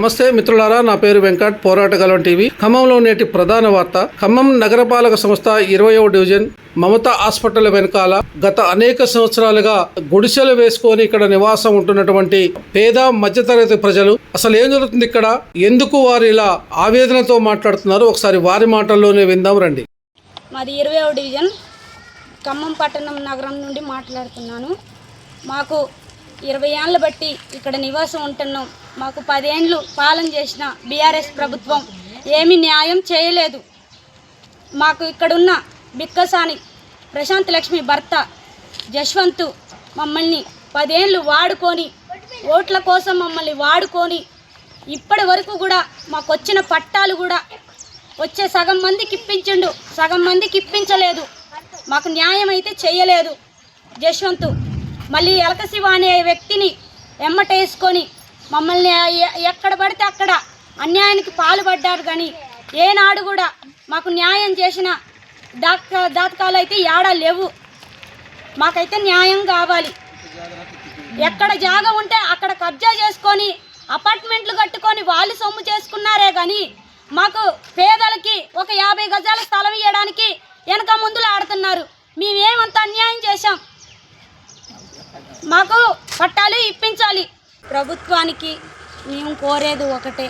నమస్తే మిత్రులారా, నా పేరు వెంకట్. పోరాటగలం టీవీ. ఖమ్మంలో నేటి ప్రధాన వార్త. ఖమ్మం నగరపాలక సంస్థ 20వ డివిజన్ మమతా హాస్పిటల్ వెనకాల గత అనేక సంవత్సరాలుగా గుడిసెలు వేసుకొని ఇక్కడ నివాసం ఉంటున్నటువంటి పేద మధ్యతరగతి ప్రజలు అసలు ఏం జరుగుతుంది ఇక్కడ, ఎందుకు వారు ఇలా ఆవేదనతో మాట్లాడుతున్నారు, ఒకసారి వారి మాటల్లోనే విందాం రండి. మాది 20వ డివిజన్ ఖమ్మం పట్టణం నగరం నుండి మాట్లాడుతున్నాను. మాకు 20 ఏళ్ళ బట్టి ఇక్కడ నివాసం ఉంటున్నాం. మాకు 10 ఏళ్ళు పాలన చేసిన బీఆర్ఎస్ ప్రభుత్వం ఏమీ న్యాయం చేయలేదు. మాకు ఇక్కడున్న బిక్కసాని ప్రశాంత్ లక్ష్మి భర్త జశ్వంత్ మమ్మల్ని 10 ఏళ్ళు వాడుకొని, ఓట్ల కోసం మమ్మల్ని వాడుకొని, ఇప్పటి వరకు కూడా మాకు వచ్చిన పట్టాలు కూడా వచ్చే సగం మందికి ఇప్పించిండు, సగం మందికి ఇప్పించలేదు. మాకు న్యాయం అయితే చేయలేదు. జశ్వంత్ మళ్ళీ ఎలక శివ అనే వ్యక్తిని ఎమ్మటేసుకొని మమ్మల్ని ఎక్కడ పడితే అక్కడ అన్యాయానికి పాల్పడ్డారు. కానీ ఏనాడు కూడా మాకు న్యాయం చేసిన దాతకాలు అయితే ఏడా లేవు. మాకైతే న్యాయం కావాలి. ఎక్కడ జాగా ఉంటే అక్కడ కబ్జా చేసుకొని అపార్ట్మెంట్లు కట్టుకొని వాళ్ళు సొమ్ము చేసుకున్నారే కానీ మాకు పేదలకి ఒక 50 గజాల స్థలం ఇవ్వడానికి వెనక ముందులు ఆడుతున్నారు. మేమేమంత అన్యాయం చేశాం? మాకు పట్టాలు ఇప్పించాలి. ప్రభుత్వానికి మేము కోరేది ఒకటే,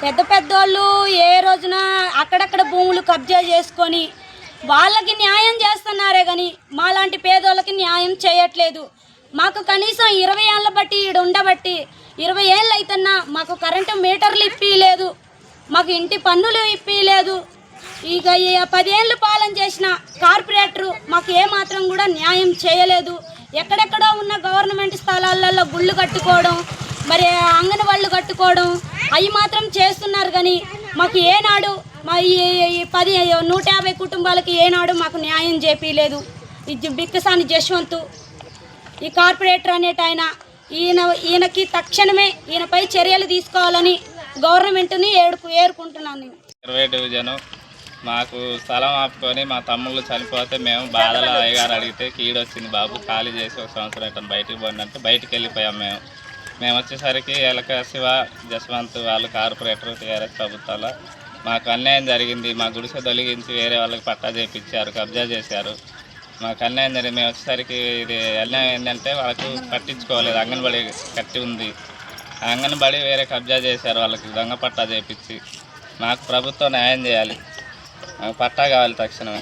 పెద్ద పెద్దోళ్ళు ఏ రోజున అక్కడక్కడ భూములు కబ్జా చేసుకొని వాళ్ళకి న్యాయం చేస్తున్నారే కానీ మాలాంటి పేదోళ్ళకి న్యాయం చేయట్లేదు. మాకు కనీసం 20 ఏళ్ళ బట్టి ఈడ ఉండబట్టి 20 ఏళ్ళు అవుతున్నా మాకు కరెంటు మీటర్లు ఇప్పిలేదు, మాకు ఇంటి పన్నులు ఇప్పిలేదు. ఇక 10 ఏళ్ళు పాలన చేసిన కార్పొరేటరు మాకు ఏమాత్రం కూడా న్యాయం చేయలేదు. ఎక్కడెక్కడో ఉన్న గవర్నమెంట్ స్థలాలలో గుళ్ళు కట్టుకోవడం, మరి అంగన్వాళ్ళు కట్టుకోవడం అవి మాత్రం చేస్తున్నారు. కానీ మాకు ఏనాడు మా ఈ 150 కుటుంబాలకి ఏనాడు మాకు న్యాయం చేపిలేదు. ఇది బిక్కసాని జశ్వంత్ ఈ కార్పొరేటర్ అనేట ఈయనకి తక్షణమే ఈయనపై చర్యలు తీసుకోవాలని గవర్నమెంట్ని ఏరుకుంటున్నాను నేను. 20 డివిజను మాకు స్థలం ఆపుకొని మా తమ్ముళ్ళు చనిపోతే మేము బాధల అయ్యగారు అడిగితే కీడొచ్చింది బాబు, ఖాళీ చేసి 1 సంవత్సరం ఎట్టని బయటికి పోయినట్టు బయటికి వెళ్ళిపోయాం. మేము వచ్చేసరికి ఎలక శివ జశ్వంత్ వాళ్ళు కార్పొరేటర్ టీఆర్ఎస్ ప్రభుత్వాల మాకు అన్యాయం జరిగింది. మా గుడిసె తొలగించి వేరే వాళ్ళకి పట్టా చేయించారు, కబ్జా చేశారు. మాకు అన్యాయం జరిగింది. మేము వచ్చేసరికి ఇది అన్యాయం ఏంటంటే వాళ్ళకు పట్టించుకోలేదు. అంగన్వాడీ కట్టి ఉంది, అంగన్వాడీ వేరే కబ్జా చేశారు, వాళ్ళకి దొంగ పట్టా చేయించి. మాకు ప్రభుత్వం న్యాయం చేయాలి, మాకు పట్టా కావాలి తక్షణమే,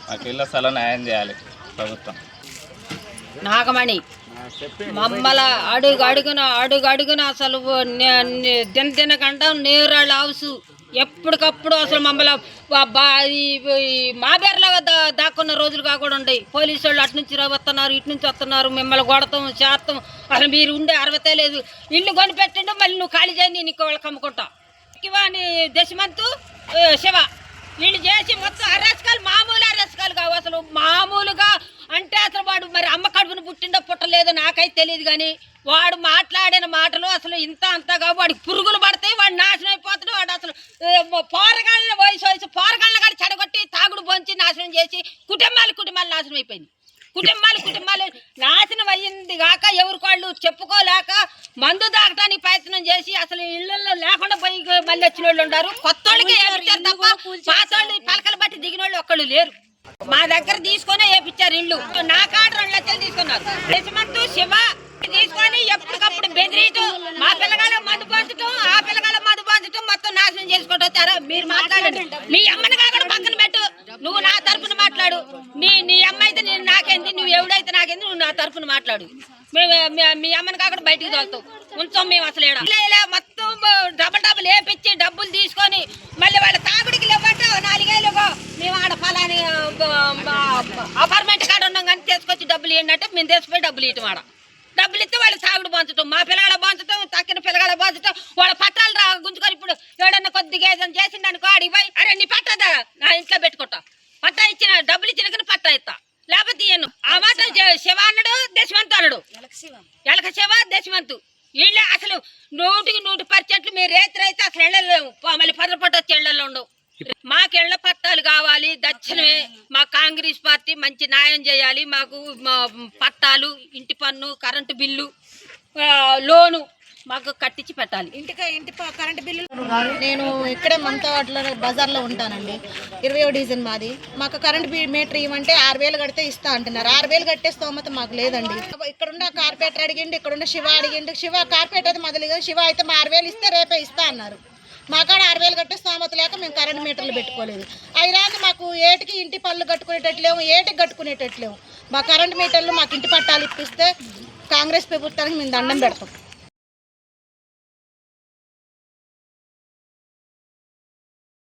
మాకు ఇళ్ళ స్థలం న్యాయం చేయాలి ప్రభుత్వం. నాగమణి మమ్మల అడుగున అసలు దినగంట నేరాళ్ళ హౌసు ఎప్పటికప్పుడు అసలు మమ్మల్ని మా బేర్లాగా దాక్కున్న రోజులుగా కూడా ఉన్నాయి. పోలీసు వాళ్ళు అటు నుంచి వస్తున్నారు, ఇటు నుంచి వస్తున్నారు, మిమ్మల్ని కొడతాం చేస్తాం. అసలు మీరు ఉండే అర్హత లేదు. ఇల్లు కొనిపెట్టిండు, మళ్ళీ నువ్వు ఖాళీ చేయండి, నీకు వాళ్ళకి అమ్ముకుంటా. అని దశమంతు శివ వీళ్ళు చేసి మొత్తం అరెస్కాలు, మామూలు అరెస్కాలు కావు. అసలు మామూలుగా అంటే అసలు వాడు మరి అమ్మ కడుపును పుట్టిందో పుట్టలేదో నాకైతే తెలియదు. కానీ వాడు మాట్లాడిన మాటలు అసలు ఇంత అంతగా వాడికి పురుగులు పడతాయి, వాడు నాశనం అయిపోతాడు. వాడు అసలు పోరగాళ్ళని వయసు పోరగాళ్ళ కాడ చెడగొట్టి తాగుడు పొంచి నాశనం చేసి కుటుంబాలు నాశనం అయిపోయింది. కుటుంబాలు నాశనం అయ్యింది కాక ఎవరికాళ్ళు చెప్పుకోలేక మందు దాగటానికి ప్రయత్నం చేసి అసలు ఇళ్లలో లేకుండా పోయి మళ్ళీ వచ్చిన వాళ్ళు ఉన్నారు. కొత్త వాళ్ళకి ఏపించారు తప్ప పాత వాళ్ళు పలకలు బట్టి దిగిన వాళ్ళు ఒక్కళ్ళు లేరు. మా దగ్గర తీసుకొని వేపించారు ఇల్లు. నా కాడ 2 లక్షలు తీసుకున్నారు. దేశమంతు శివ తీసుకొని ఎప్పటికప్పుడు బెదిరీటు మా పిల్లగాళ్ళ మందు పంచటం, ఆ పిల్లగాళ్ళ మందు పంచటం మొత్తం నాశనం చేసుకుంటూ వచ్చారా. మీరు మాట్లాడండి, మీ అమ్మని కాకుండా పక్కన పెట్టు, నువ్వు నా తరపున మాట్లాడు. నీ అమ్మ అయితే నేను నాకేంది, నువ్వు ఎవడైతే నాకేంది, నువ్వు నా తరపున మాట్లాడు. మేము మీ అమ్మని కాకుండా బయటికి తోలుతాం ఉంచాం మేము. అసలు ఇలా మొత్తం డబల్ వేపించి డబ్బులు తీసుకొని మళ్ళీ వాళ్ళ తాగుడికి లేవంటే 4 ఏళ్ళుగో మేము ఆడ ఫలాని అపార్ట్మెంట్ కాడ ఉన్నాం కానీ తీసుకొచ్చి డబ్బులు ఏంటంటే మేము తీసుకుపోయి డబ్బులు ఇవ్వటం. ఆడ డబ్బులు ఇస్తే వాళ్ళు తాగుడు పంచటం, మా పిల్లగాళ్ళ పంచటం, తక్కిన పిల్లగాళ్ళ పంచటం, వాళ్ళ పట్టాలు గుంజుకొని ఇప్పుడు ఎవడన్నా కొద్దిగా ఏదైనా చేసింది అనుకో అడిగి పోయి అరే నీ పట్టదా నా ఇంట్లో పెట్టుకుంటా, పట్టా ఇచ్చిన డబ్బులు ఇచ్చిన కానీ పట్టా ఇస్తా, లేకపోతే ఇయ్యను. ఆ మాట శివ అన్నాడు, దశమంతు అన్నాడు. ఎలక శివ దశమంతు వీళ్ళే అసలు 100% మీరు రేత్రి అయితే అసలు వెళ్ళలేము. మళ్ళీ పదపట్టు వచ్చి ఇళ్లలో ఉండవు. మాకు ఇళ్ల పట్టాలు కావాలి దక్షిణమే. మా కాంగ్రెస్ పార్టీ మంచి న్యాయం చేయాలి. మాకు పట్టాలు, ఇంటి పన్ను, కరెంటు బిల్లు, లోను మాకు కట్టించి పెట్టాలి. ఇంటి కరెంటు బిల్లు నేను ఇక్కడే మమతా వాటిలో బజార్లో ఉంటానండి. 20వ డివిజన్ మాది. మాకు కరెంట్ మీటర్ ఇవ్వమంటే 6,000 కడితే ఇస్తా అంటున్నారు. 6,000 కట్టే స్తోమత మాకు లేదండి. ఇక్కడున్న కార్పొరేటర్ అడిగిండు, ఇక్కడున్న శివ అడిగిండు. శివ కార్పొరేటర్ అయితే మొదలుగా శివ అయితే మా 6,000 ఇస్తే రేపే ఇస్తా అన్నారు. మా కాడ 6,000 కట్టే స్తోమత లేక మేము కరెంట్ మీటర్లు పెట్టుకోలేదు. అయిరాంది మాకు ఏటికి ఇంటి పళ్ళు కట్టుకునేటట్లేము, ఏటికి కట్టుకునేటట్లేము. మా కరెంట్ మీటర్లు మాకు ఇంటి పట్టాలు ఇప్పిస్తే కాంగ్రెస్ ప్రభుత్వానికి మేము దండం పెడతాం.